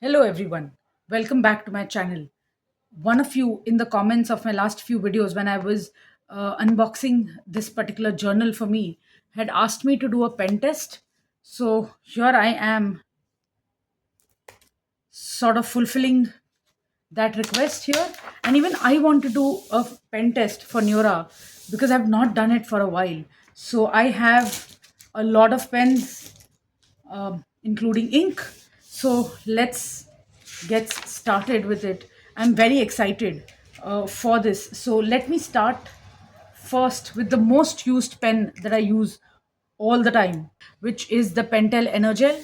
Hello everyone, welcome back to my channel. One of you in the comments of my last few videos when I was unboxing this particular journal for me had asked me to do a pen test. So here I am sort of fulfilling that request here. And even I want to do a pen test for Neura because I've not done it for a while. So I have a lot of pens, including ink. So let's get started with it. I'm very excited for this. So let me start first with the most used pen that I use all the time, which is the Pentel Energel.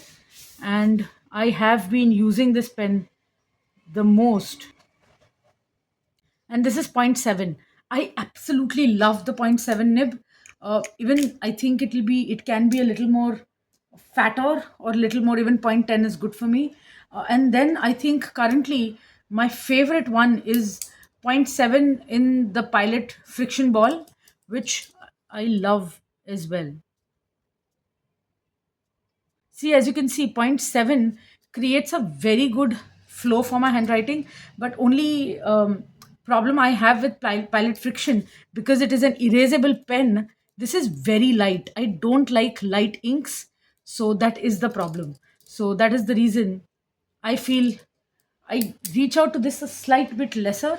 And I have been using this pen the most, and this is point 0.7. I absolutely love the point 0.7 nib. Even I think it can be a little more fatter or a little more, even point 0.10 is good for me. And then I think currently my favorite one is point 0.7 in the Pilot friction ball, which I love as well. See, as you can see, point 0.7 creates a very good flow for my handwriting, but only problem I have with Pilot Friction, because it is an erasable pen, this is very light. I don't like light inks, so that is the problem. So that is the reason I feel I reach out to this a slight bit lesser.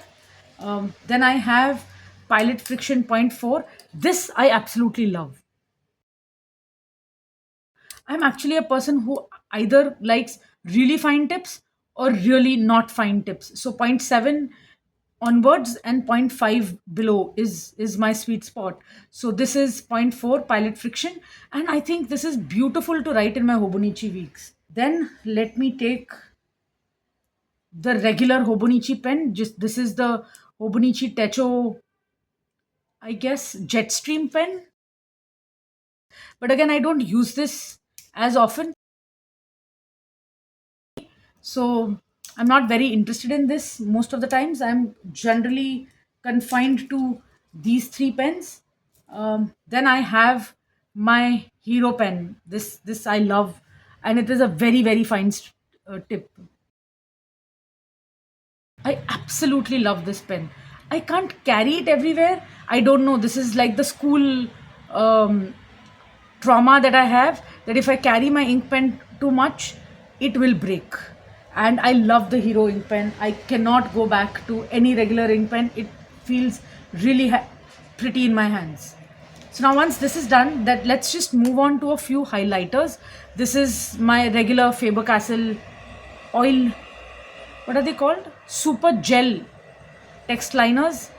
Then I have Pilot Friction point 0.4. This I absolutely love. I'm actually a person who either likes really fine tips or really not fine tips. So point 0.7 onwards and point 0.5 below is my sweet spot. So this is point 0.4 Pilot Friction, and I think this is beautiful to write in my Hobonichi weeks. Then let me take the regular Hobonichi pen. Just this is the Hobonichi Techo, I guess, Jetstream pen. But again, I don't use this as often. So I'm not very interested in this most of the times. I'm generally confined to these three pens. Then I have my hero pen. This I love, and it is a very fine tip. I absolutely love this pen. I can't carry it everywhere. I don't know, this is like the school um, trauma that I have, that if I carry my ink pen too much, it will break. And I love the Hero ink pen. I cannot go back to any regular ink pen. It feels really pretty in my hands. So now once this is done, that let's just move on to a few highlighters. This is my regular Faber-Castell oil, what are they called? Super gel text liners.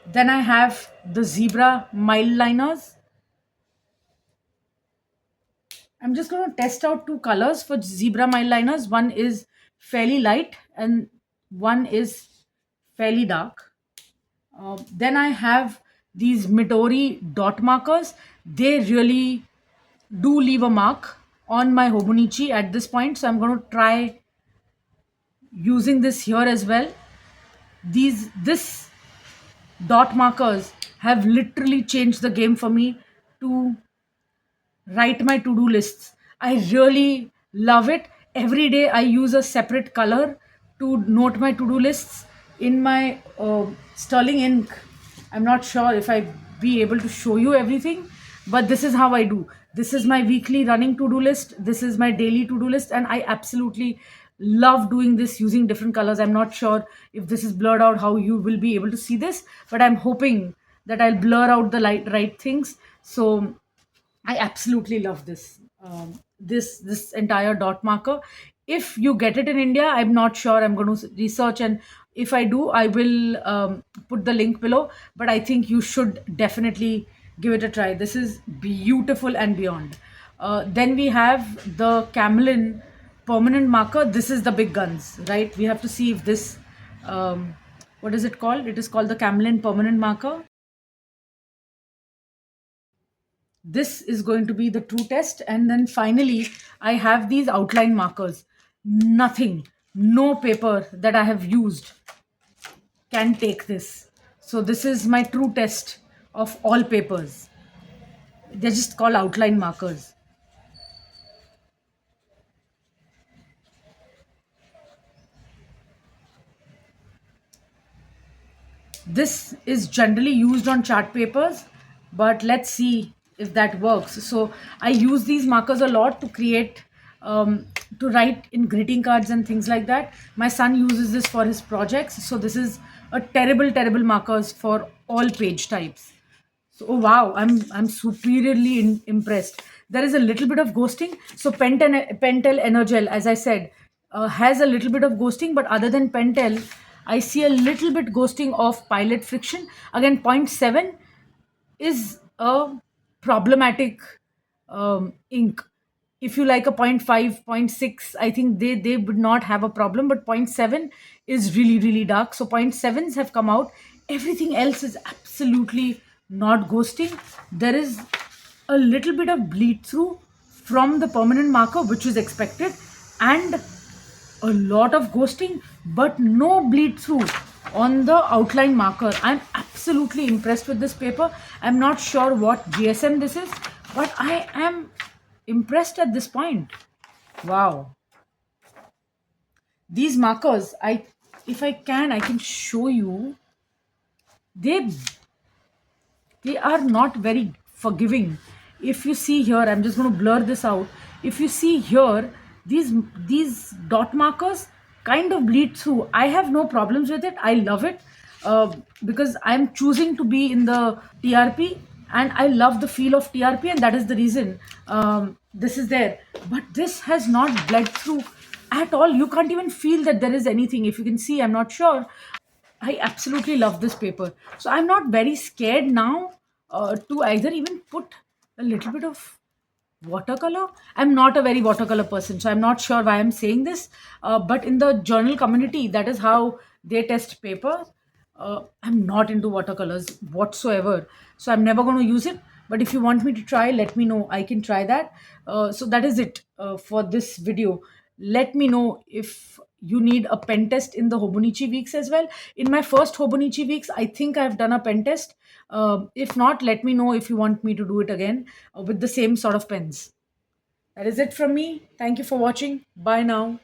Then I have the Zebra mild liners. I'm just going to test out two colors for Zebra mild liners. One is fairly light and one is fairly dark. Then I have these Midori dot markers. They really do leave a mark on my Hobonichi at this point. So I'm going to try using this here as well. This dot markers have literally changed the game for me to write my to-do lists. I really love it. Every day I use a separate color to note my to-do lists in my Sterling ink. I'm not sure if I be able to show you everything, but this is how I do. This is my weekly running to-do list. This is my daily to-do list, and I absolutely love doing this using different colors. I'm not sure if this is blurred out how you will be able to see this, but I'm hoping that I'll blur out the right things. So I absolutely love this. This entire dot marker. If you get it in India, I'm not sure. I'm going to research, and if I do, I will put the link below. But I think you should definitely give it a try. This is beautiful and beyond. Then we have the Camlin permanent marker. This is the big guns, right? We have to see if this. What is it called? It is called the Camlin permanent marker. This is going to be the true test. And then finally, I have these outline markers. Nothing, no paper that I have used can take this. So this is my true test of all papers. They're just called outline markers. This is generally used on chart papers, but let's see if that works. So I use these markers a lot to create, to write in greeting cards and things like that. My son uses this for his projects. So this is a terrible markers for all page types. So, oh wow, I'm superiorly impressed. There is a little bit of ghosting. So Pentel Energel, as I said, has a little bit of ghosting, but other than Pentel, I see a little bit ghosting of Pilot Friction. Again, point 0.7 is a problematic ink. If you like a point 0.5, point 0.6, I think they would not have a problem, but point 0.7 is really dark. So point 0.7s have come out. Everything else is absolutely not ghosting. There is a little bit of bleed through from the permanent marker, which is expected, and a lot of ghosting, but no bleed through on the outline marker. I'm absolutely impressed with this paper. I'm not sure what GSM this is, but I am impressed at this point. Wow. These markers, if I can show you. They they are not very forgiving. If you see here, I'm just going to blur this out. If you see here, these dot markers kind of bleed through. I have no problems with it. I love it, because I'm choosing to be in the TRP, and I love the feel of TRP, and that is the reason this is there. But this has not bled through at all. You can't even feel that there is anything. If you can see, I'm not sure. I absolutely love this paper. So I'm not very scared now to either even put a little bit of watercolor. I'm not a very watercolor person, so I'm not sure why I'm saying this. But in the journal community, that is how they test paper. I'm not into watercolors whatsoever, so I'm never going to use it. But if you want me to try, let me know. I can try that. So that is it for this video. Let me know if you need a pen test in the Hobonichi weeks as well. In my first Hobonichi weeks, I think I've done a pen test. If not, let me know if you want me to do it again with the same sort of pens. That is it from me. Thank you for watching. Bye now.